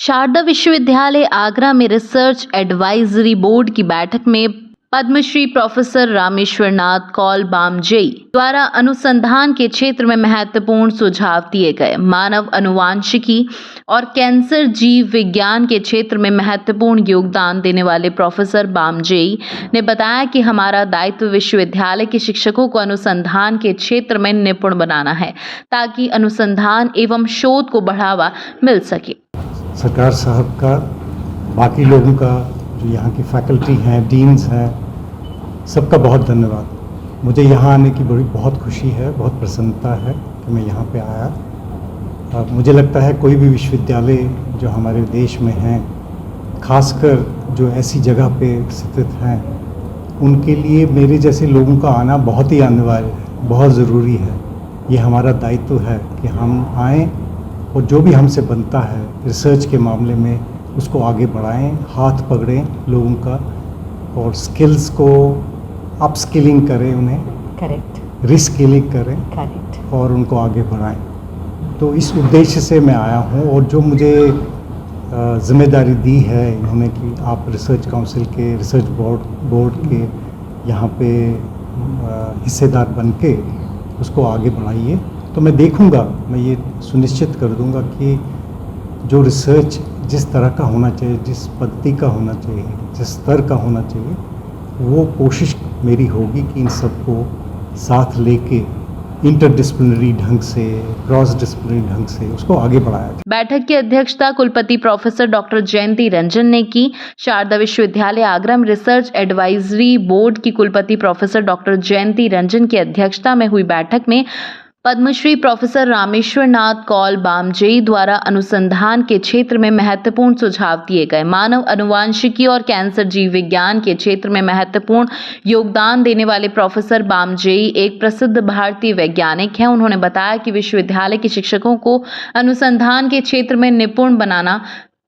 शारदा विश्वविद्यालय आगरा में research advisory board की बैठक में पद्मश्री प्रोफेसर रामेश्वर नाथ कौल बामजेई द्वारा अनुसंधान के क्षेत्र में महत्वपूर्ण सुझाव दिए गए। मानव अनुवांशिकी और कैंसर जीव विज्ञान के क्षेत्र में महत्वपूर्ण योगदान देने वाले प्रोफेसर बामजेई ने बताया कि हमारा दायित्व विश्वविद्यालय के शिक्षकों को अनुसंधान के क्षेत्र में निपुण बनाना है ताकि अनुसंधान एवं शोध को बढ़ावा मिल सके। सरकार साहब का, बाकी लोगों का, जो यहाँ की फैकल्टी हैं, डीन्स हैं, सबका बहुत धन्यवाद। मुझे यहाँ आने की बहुत खुशी है, बहुत प्रसन्नता है कि मैं यहाँ पे आया। मुझे लगता है कोई भी विश्वविद्यालय जो हमारे देश में हैं, खासकर जो ऐसी जगह पे स्थित हैं, उनके लिए मेरे जैसे लोगों का आना बहुत ही अनिवार्य है, बहुत ज़रूरी है। ये हमारा दायित्व है कि हम आएँ और जो भी हमसे बनता है रिसर्च के मामले में उसको आगे बढ़ाएं, हाथ पकड़ें लोगों का और स्किल्स को अपस्किलिंग करें, उन्हें करेक्ट रिस्किलिंग करें करेक्ट और उनको आगे बढ़ाएं। तो इस उद्देश्य से मैं आया हूं और जो मुझे जिम्मेदारी दी है इन्होंने कि आप रिसर्च काउंसिल के, रिसर्च बोर्ड के यहाँ पे हिस्सेदार बन के उसको आगे बढ़ाइए। तो मैं देखूंगा, मैं ये सुनिश्चित कर दूंगा कि जो रिसर्च जिस तरह का होना चाहिए, जिस पद्धति का होना चाहिए, जिस स्तर का होना चाहिए, वो कोशिश मेरी होगी कि इन सबको साथ लेके इंटरडिसिप्लिनरी ढंग से, क्रॉस डिसिप्लिनरी ढंग से उसको आगे बढ़ाया जाए। बैठक की अध्यक्षता कुलपति प्रोफेसर डॉक्टर जयंती रंजन ने की। शारदा विश्वविद्यालय आगरा में रिसर्च एडवाइजरी बोर्ड की कुलपति प्रोफेसर डॉक्टर जयंती रंजन की अध्यक्षता में हुई बैठक में पद्मश्री प्रोफेसर रामेश्वर नाथ कौल बामजेई द्वारा अनुसंधान के क्षेत्र में महत्वपूर्ण सुझाव दिए गए। मानव अनुवांशिकी और कैंसर जीव विज्ञान के क्षेत्र में महत्वपूर्ण योगदान देने वाले प्रोफेसर बामजेई एक प्रसिद्ध भारतीय वैज्ञानिक हैं। उन्होंने बताया कि विश्वविद्यालय के शिक्षकों को अनुसंधान के क्षेत्र में निपुण बनाना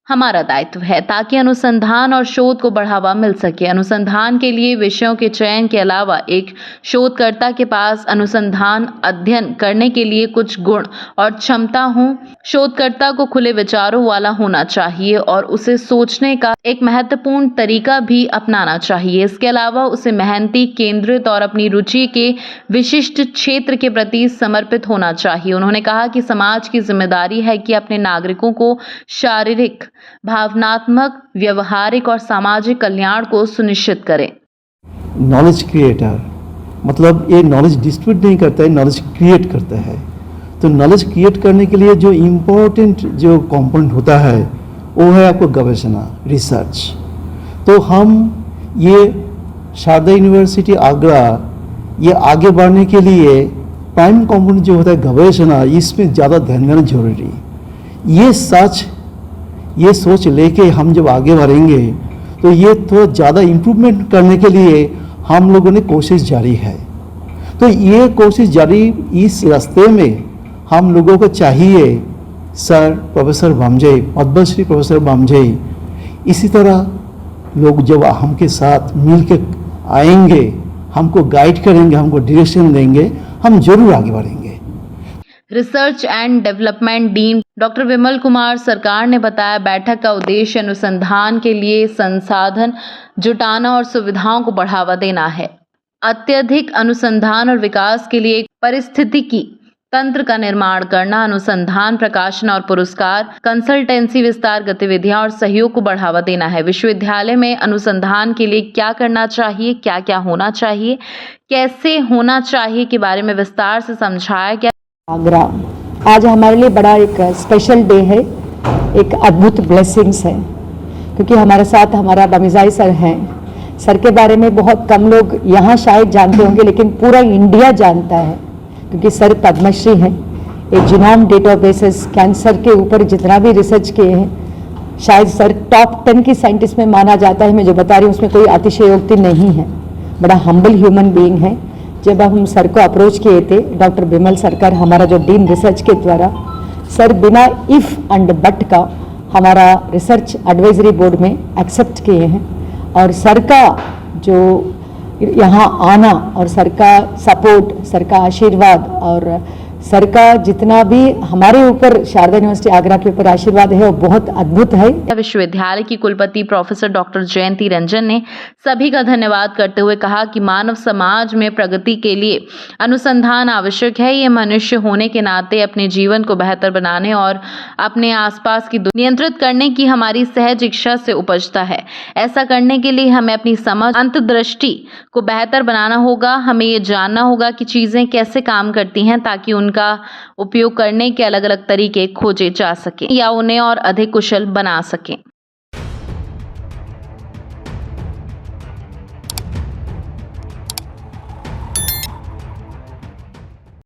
हमारा दायित्व है ताकि अनुसंधान और शोध को बढ़ावा मिल सके। अनुसंधान के लिए विषयों के चयन के अलावा एक शोधकर्ता के पास अनुसंधान अध्ययन करने के लिए कुछ गुण और क्षमता हो। शोधकर्ता को खुले विचारों वाला होना चाहिए और उसे सोचने का एक महत्वपूर्ण तरीका भी अपनाना चाहिए। इसके अलावा उसे मेहनती, केंद्रित और अपनी रुचि के विशिष्ट क्षेत्र के प्रति समर्पित होना चाहिए। उन्होंने कहा कि समाज की जिम्मेदारी है कि अपने नागरिकों को शारीरिक, भावनात्मक, व्यवहारिक और सामाजिक कल्याण को सुनिश्चित करें। नॉलेज क्रिएटर मतलब ये नॉलेज डिस्ट्रीब्यूट नहीं करता है, नॉलेज क्रिएट करता है। तो नॉलेज क्रिएट करने के लिए जो इम्पोर्टेंट जो कंपोनेंट होता है वो है आपको गवेषणा, रिसर्च। तो हम ये शारदा यूनिवर्सिटी आगरा ये आगे बढ़ने के लिए प्राइम कंपोनेंट जो होता है गवेषणा, इसमें ज़्यादा ध्यान देना जरूरी। ये सोच लेके हम जब आगे बढ़ेंगे तो ये थोड़ा ज़्यादा इम्प्रूवमेंट करने के लिए हम लोगों ने कोशिश जारी है। तो ये कोशिश जारी, इस रास्ते में हम लोगों को चाहिए सर प्रोफेसर बामजेई, पद्मश्री प्रोफेसर बामजेई, इसी तरह लोग जब हमके साथ मिल के आएंगे, हमको गाइड करेंगे, हमको डायरेक्शन देंगे, हम जरूर आगे बढ़ेंगे। Research and development dean doctor Vimal Kumar Sarkar ने बताया, बैठक का उद्देश्य अनुसंधान के लिए संसाधन जुटाना और सुविधाओं को बढ़ावा देना है। अत्यधिक अनुसंधान और विकास के लिए पारिस्थितिकी तंत्र का निर्माण करना, अनुसंधान, प्रकाशन और पुरस्कार, कंसल्टेंसी, विस्तार गतिविधियां और सहयोग को बढ़ावा देना है। विश्वविद्यालय में अनुसंधान के लिए क्या करना चाहिए, क्या क्या होना चाहिए, कैसे होना चाहिए के बारे में विस्तार से समझाया गया। आगरा आज हमारे लिए बड़ा एक स्पेशल डे है, एक अद्भुत ब्लेसिंग्स है, क्योंकि हमारे साथ हमारा बामजेई सर हैं। सर के बारे में बहुत कम लोग यहाँ शायद जानते होंगे, लेकिन पूरा इंडिया जानता है, क्योंकि सर पद्मश्री हैं। एक जीनोम डेटाबेसेस कैंसर के ऊपर जितना भी रिसर्च किए हैं, शायद सर टॉप 10 की साइंटिस्ट में माना जाता है। मैं जो बता रही हूँ उसमें कोई अतिशयोक्ति नहीं है, बड़ा हम्बल ह्यूमन बीइंग है। जब हम सर को अप्रोच किए थे, डॉक्टर विमल सरकार हमारा जो डीन रिसर्च के द्वारा, सर बिना इफ एंड बट का हमारा रिसर्च एडवाइजरी बोर्ड में एक्सेप्ट किए हैं। और सर का जो यहाँ आना और सर का सपोर्ट, सर का आशीर्वाद और सर का जितना भी हमारे ऊपर शारदा यूनिवर्सिटी आगरा के ऊपर आशीर्वाद है वो बहुत अद्भुत है। विश्वविद्यालय की कुलपति प्रोफेसर डॉक्टर जयंती रंजन ने सभी का धन्यवाद करते हुए कहा कि मानव समाज में प्रगति के लिए अनुसंधान आवश्यक है। ये मनुष्य होने के नाते अपने जीवन को बेहतर बनाने और अपने आसपास की दुनिया नियंत्रित करने की हमारी सहज इच्छा से उपजता है। ऐसा करने के लिए हमें अपनी समझ अंतर्दृष्टि को बेहतर बनाना होगा। हमें ये जानना होगा कि चीजें कैसे काम करती हैं ताकि उनका उपयोग करने के अलग अलग तरीके खोजे जा सकें या उन्हें और अधिक कुशल बना सकें।